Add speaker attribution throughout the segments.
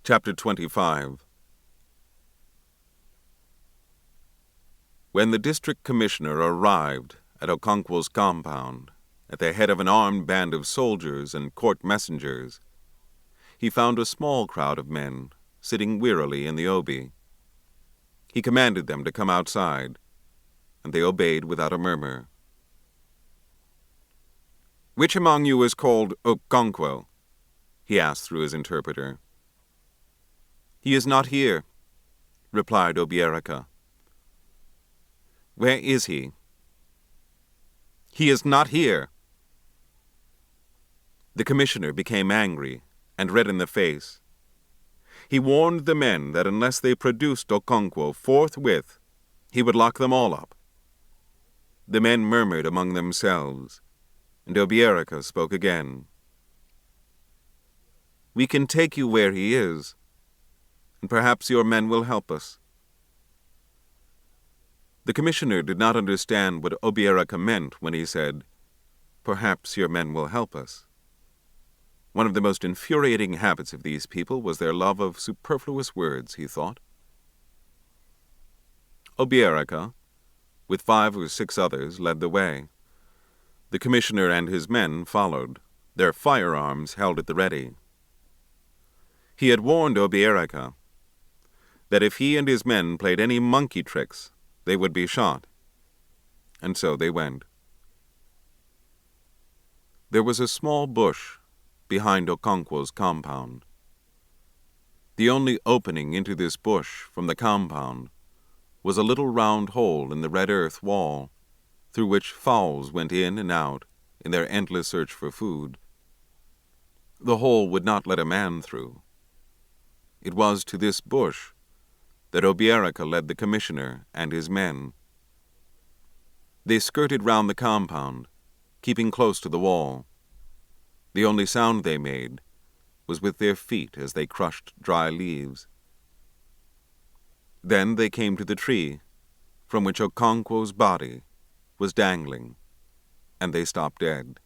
Speaker 1: Chapter 25. When the district commissioner arrived at Okonkwo's compound, at the head of an armed band of soldiers and court messengers, he found a small crowd of men sitting wearily in the obi. He commanded them to come outside, and they obeyed without a murmur. "Which among you is called Okonkwo?" he asked through his interpreter. "He is not here," replied Obierika. "Where is he?" "He is not here." The commissioner became angry and red in the face. He warned the men that unless they produced Okonkwo forthwith, he would lock them all up. The men murmured among themselves, and Obierika spoke again. "We can take you where he is, and perhaps your men will help us." The commissioner did not understand what Obierika meant when he said, "Perhaps your men will help us." One of the most infuriating habits of these people was their love of superfluous words, he thought. Obierika, with 5 or 6 others, led the way. The commissioner and his men followed, their firearms held at the ready. He had warned Obierika that if he and his men played any monkey tricks, they would be shot. And so they went. There was a small bush behind Okonkwo's compound. The only opening into this bush from the compound was a little round hole in the red earth wall, through which fowls went in and out in their endless search for food. The hole would not let a man through. It was to this bush that Obierika led the commissioner and his men. They skirted round the compound, keeping close to the wall. The only sound they made was with their feet as they crushed dry leaves. Then they came to the tree from which Okonkwo's body was dangling, and they stopped dead.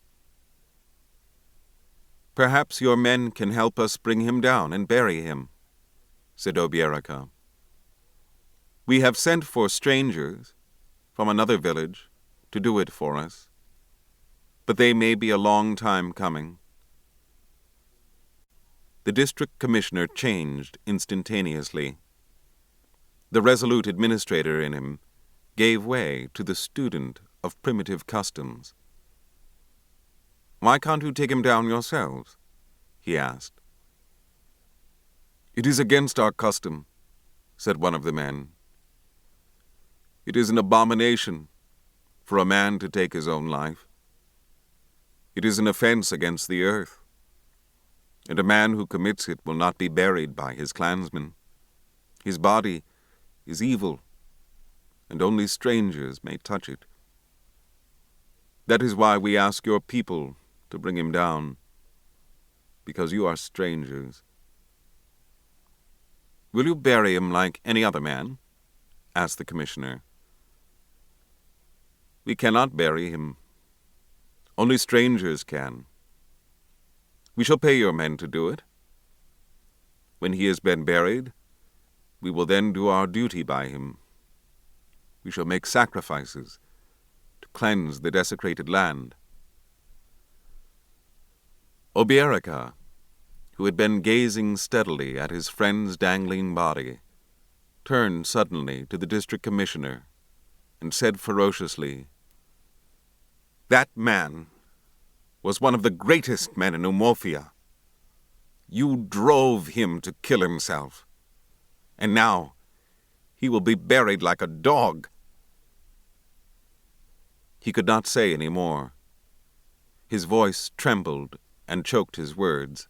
Speaker 1: "Perhaps your men can help us bring him down and bury him," said Obierika. "We have sent for strangers from another village to do it for us, but they may be a long time coming." The district commissioner changed instantaneously. The resolute administrator in him gave way to the student of primitive customs. "Why can't you take him down yourselves?" he asked. "It is against our custom," said one of the men. "It is an abomination for a man to take his own life. It is an offense against the earth, and a man who commits it will not be buried by his clansmen. His body is evil, and only strangers may touch it. That is why we ask your people to bring him down, because you are strangers." "Will you bury him like any other man?" asked the commissioner. "We cannot bury him. Only strangers can. We shall pay your men to do it. When he has been buried, we will then do our duty by him. We shall make sacrifices to cleanse the desecrated land." Obierika, who had been gazing steadily at his friend's dangling body, turned suddenly to the district commissioner and said ferociously, "That man was one of the greatest men in Umofia. You drove him to kill himself, and now he will be buried like a dog." He could not say any more. His voice trembled and choked his words.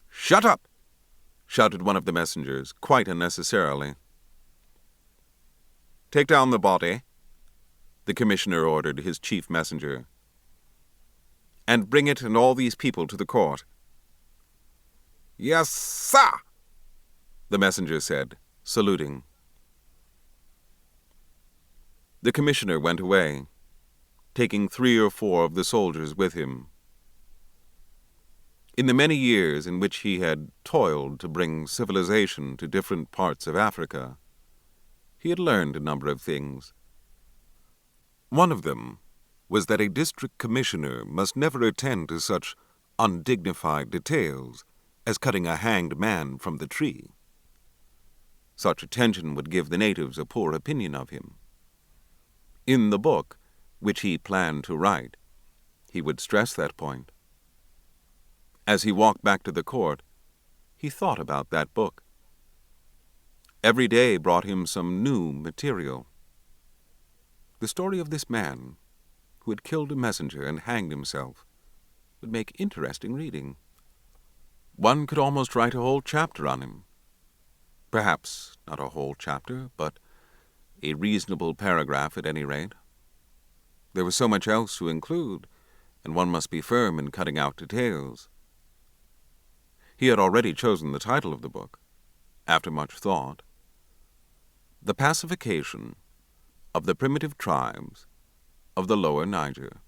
Speaker 1: "Shut up!" shouted one of the messengers, quite unnecessarily. "Take down the body," the commissioner ordered his chief messenger, "and bring it and all these people to the court." "Yes, sir," the messenger said, saluting. The commissioner went away, taking 3 or 4 of the soldiers with him. In the many years in which he had toiled to bring civilization to different parts of Africa, he had learned a number of things. One of them was that a district commissioner must never attend to such undignified details as cutting a hanged man from the tree. Such attention would give the natives a poor opinion of him. In the book, which he planned to write, he would stress that point. As he walked back to the court, he thought about that book. Every day brought him some new material. The story of this man, who had killed a messenger and hanged himself, would make interesting reading. One could almost write a whole chapter on him. Perhaps not a whole chapter, but a reasonable paragraph at any rate. There was so much else to include, and one must be firm in cutting out details. He had already chosen the title of the book, after much thought: The Pacification of the Primitive Tribes of the Lower Niger.